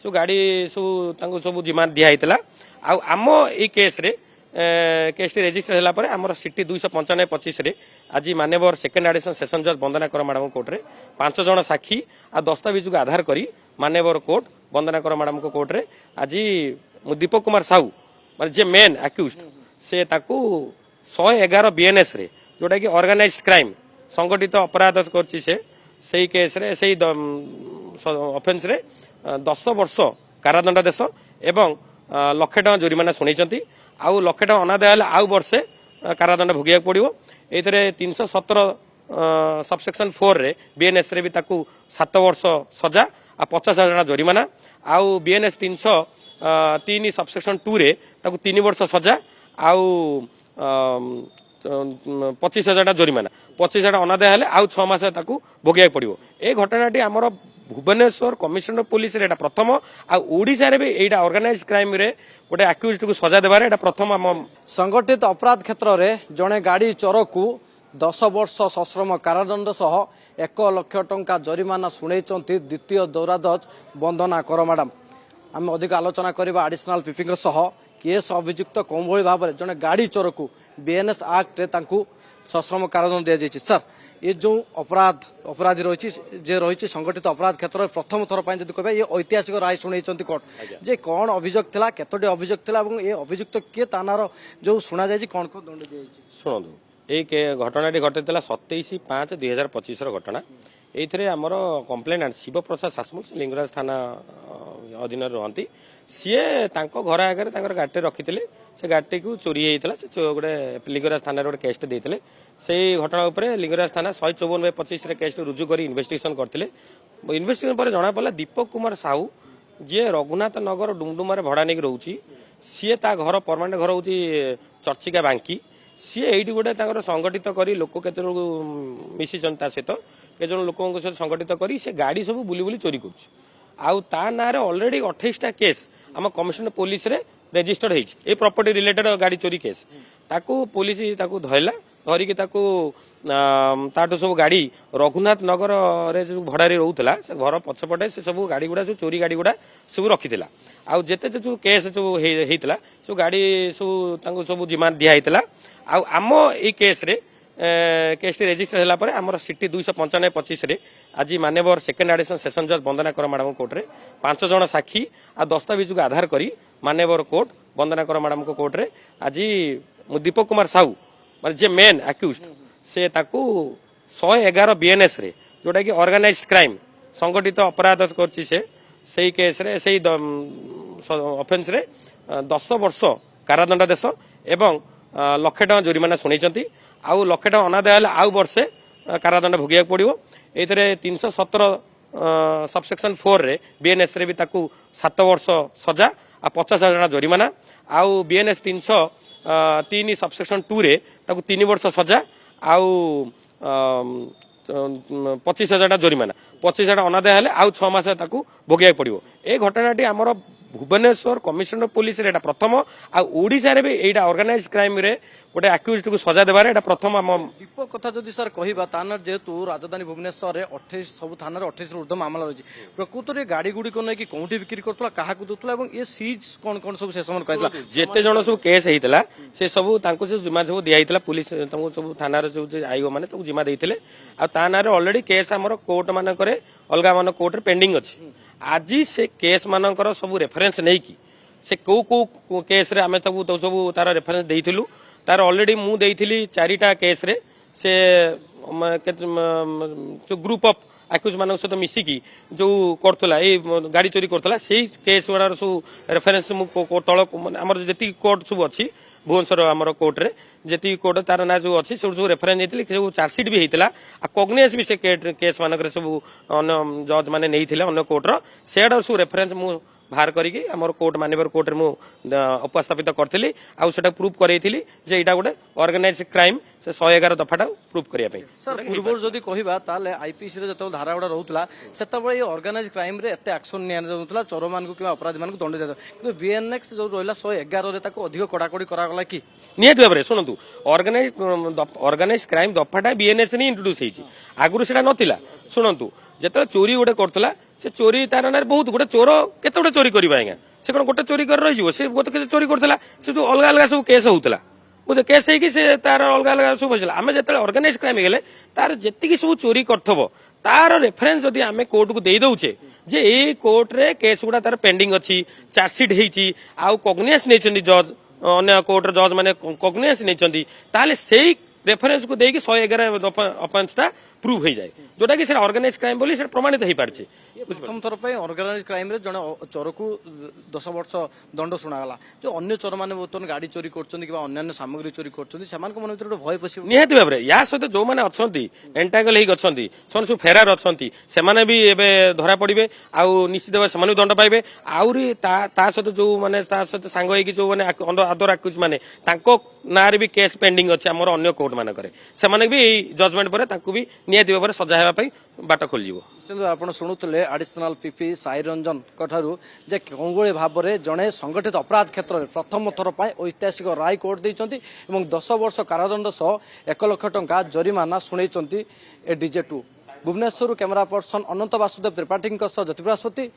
सब गाड़ी सब सब जिम्मा दिखाई आम ये केस रेजिस्टर है आम सिटी 295/25 आज माननीय सेकेंड एडिशन सेशन जज वंदना कर मैडम कोर्ट रे 5 जन साक्षी आ दस्तावेज को आधार करी माननीय कोर्ट वंदना कर मैडम को कोर्ट रे आज दीपक कुमार साहू माने जे मेन अक्यूज्ड से 111 बीएनएस रे जोटा कि ऑर्गेनाइज्ड क्राइम संगठित अपराध करछि से केस रे से ऑफेंस रे 10 वर्ष कारादंड देश एवं लक्षे टका जोरिमाना शुणी आउ लक्षे टका अना दिया आउ वर्षे कारादंड भोगिया पड़ो ये 317 सबसेक्शन 4 रे बीएनएस रे भी ताकू 7 वर्ष सजा आ 50,000 टका जोरिमाना आउ बीएनएस 303 सबसेक्शन 2 रे ताकू 3 वर्ष सजा आउ 25,000 टका जोरिमाना 25,000 टका अना दिया आउ 6 मास ताकू भोगिया पड़ो ए घटनाटी आमर भुवनेश्वर कमिशनर पुलिस रे प्रथम आड़शा रे भी एटा ऑर्गेनाइज क्राइम रे गोटे अक्यूज्ड को सजा देबार एटा प्रथम आम संगठित अपराध क्षेत्र रे जड़े गाड़ी चोर को 10 वर्ष सश्रम कारादंड सह 1 लाख टंका जरिमाना शुणैचंती द्वितीय दौरादज वंदना कर मैडम आम अधिक आलोचना करबा एडिशनल ब्रीफिंग सह केस अभियुक्त कौन भली भाव जड़े गाड़ी चोर को बीएनएस एक्ट रे तांकू सश्रम कारादंड दिया जायछि सर ये जो अपराधी रही संगठित अपराध क्षेत्र में प्रथम थर पर जब कह ये ऐतिहासिक राय शुणी कोर्ट जे कौन अभियोग थिला केतोटी अभियोग थिला एवं ये अभियुक्त किए तानार जो शुणा जाय कौन कौन दंड दिया शुणु ये घटनाटी घटी 27/5/2025 घटना ये आमर कम्प्लेनाट शिव प्रसाद सासमुख लिंगराज थाना अधीन रुहति सीए घर आगे गाड़ी रखी से गाड़ी को चोरी होता से गोटे लिंगराज थाना गोटे केस देते से घटना उपरे लिंगराज थाना 154/25 केस रुजु कर इन्वेस्टिगेशन करते इन्वेस्टिगेशन पर जना पड़ा दीपक कुमार साहू जी रघुनाथ नगर डुमडुमार भड़ा नहीं रोचे सी घर परमानेंट घर हूँ चर्चिका बांकी सी ये गोटे संगठित कर लोक के मिसी सहित के जन लोक सहित संगठित कर गाड़ी सब बुली बुली चोरी कर ना ऑलरेडी 28टा केस आम कमिशनर पुलिस रे रेजिस्टर्ड होती प्रॉपर्टी रिलेटेड गाड़ी चोरी केस ताकू पुलिस ताकू धरला धरिकी ताठू सब गाड़ी रघुनाथ नगर रे जो भड़ा रोला से घर पछपटे से सब गाड़ी गुड़ा सब चोरी गाड़ी गुड़ा सब रखी आउ जेते जो केस जो होता सब गाड़ी सब सब जिम्मा दिखाई आम ये केस रेजिस्टर है आम सिटी 295/25 आज माननीय सेकेंड एडिशन सेशन जज वंदना कर मैडम कोर्ट रे 5 जन साक्षी आ दस्तावेज को आधार करी माननीय कोर्ट वंदना कर मैडम को कोर्ट रे आज दीपक कुमार साहू माने जे मेन अक्यूज्ड से 111 बीएनएस रे जोटा कि ऑर्गेनाइज्ड क्राइम संगठित अपराध करछि से केस रे से ऑफेंस रे 10 वर्ष कारादंड देश एवं लक्षे टका जोरिमाना शुणी आउ लक्षे टका अना दिया आउ वर्षे कारादंड भोगिया पड़ो ये 317 सबसेक्शन 4 रे बीएनएस रे भी ताकू 7 वर्ष सजा आ 50,000 टका जोरिमाना आउ बीएनएस 303 सबसेक्शन 2 रे ताकू 3 वर्ष सजा आउ 25,000 टका जोरिमाना 25,000 टका अना दिया आउ 6 मास ताकू भोगिया पड़ो ए घटनाटी आमर भुवनेश्वर कमिशनर पुलिस रे प्रथम आड़शा रे भी एटा ऑर्गेनाइज क्राइम रे गोटे अक्यूज्ड को सजा देबार एटा प्रथम आम दीपक कथा जदि सर कहबा ताना जेतु राजधानी भुवनेश्वर रे 28 सब थाना रे 28 ऊर्ध्व मामला रही प्रकृत रे गाड़ी गुडी को नै कि कोठी बिक्री करतला काहा को दतला एवं ए सीज कोन कोन सब से समन कहतला जेते जण सब केस हेतला से सब तांको से जिम्मा सब दिया हेतला पुलिस तांको सब थाना रे सब आईओ माने तांको जिम्मा देइथिले आ ताना रे ऑलरेडी केस हमर कोर्ट माने करे अलगा मान कोर्ट रे पेंडिंग अछि आज से केस मानकर सब रेफरेंस नहीं कि से कौ कौ केस रे आमे सब तार रेफरेंस देइथिलु तार ऑलरेडी मु देइथिली 4टा केस रे से जो ग्रुप ऑफ अक्यूज मान सहित मिसिकी जो करथला ए गाड़ी चोरी करथला सेही केस वाला सब रेफरेंस मु तळ हमर जेती कोर्ट सब अछि भुवनेश्वर आमर कोर्ट रे जेती कोर्ट तार ना जो अच्छी सब रेफरेंस देती जो चार्जसीट भी होता आ कग्नियस भी से केस मानक सब अन्य जज मैंने नहीं अन्य कोर्टर से सब रेफरेंस मु बाहर करी आमर कोर्ट मानवर कोर्ट में उपस्थापित करी आटा प्रूफ करी जे यहाँ गोटे ऑर्गेनाइज क्राइम से 111 दफाटा प्रूफ करने सर पूर्व जदि कहबा ताले आईपीसी रे जतो धारा गुडा रहउतला सेतबे ये ऑर्गेनाइज क्राइम रे एते एक्शन निया जाउतला चोर मान को किबा अपराधी मान को दंड दिया किंतु बीएनएक्स जो रहला 111 रे ताको अधिक कड़ाकड़ी करा गला कि नियत भाबरे सुनंतु ऑर्गेनाइज क्राइम दफाटा बीएनएस ने इंट्रोड्यूस हेछि आगुरु सेटा नथिला सुनंतु जेते चोरी गोटे करतला से चोरी तार ना बहुत गोटे चोर केते गोटे चोरी करवा आज्ञा से कौन गोटे चोरी कर रही से गोटे केस चोरी करता से जो अलग अलग सब केस होता बुझे केस होगी से तार अलग अलग सब होता आम जो ऑर्गेनाइज क्राइम गले तार जी सब चोरी करथबो तार रेफरेन्स जदि आम कोर्ट को दे दौचे जे ए कोर्ट रे केस गुड़ा तार पेंडिंग अच्छी चार्जसीट होती आउ कग्नियंस नहीं जज अन्य कोर्ट जज मैंने कग्नियंस नहीं ताले से रेफरेन्स को देकी 111 अफेन्सटा प्रूव हो जाए जोटा कि ऑर्गेनाइज क्राइम बोली प्रमाणित हो पार्छ प्रथम थर पर ऑर्गेनाइज क्राइम रे जने चोर को 10 वर्ष दंड शुणागला जो अन्य चोर मैंने बर्तमान गाड़ी चोरी कर सामग्री चोरी कर मन भर भय पशि निहाती भाव में या सहित जो मैंने अच्छा एंटागल होती सब फेरार अच्छा से भी एवं धरा पड़े आउ निश्चित भाव से दंड पाइबे आहरी सहित जो मैंने सहित सांग हो जो मैंने आदर आक्यूज मैंने ना भी केस पेंडिंग अच्छे आम अन्य कोर्ट मानक से भी जजमेंट पर भी निहाती भाव में सजा होगापी बाट खोल आप शुणुले आडिशनाल पीपी साई रंजन जे कौं भाव में जड़े संगठित अपराध क्षेत्र में प्रथम थर पर ऐतिहासिक राय कोर्ट देते 10 वर्ष कारादंड सह 1 लाख टंका जरिमाना शुणई एडीजे 2 भुवनेश्वर कैमरा पर्सन अनंत वासुदेव त्रिपाठी ज्योति बृहस्पति।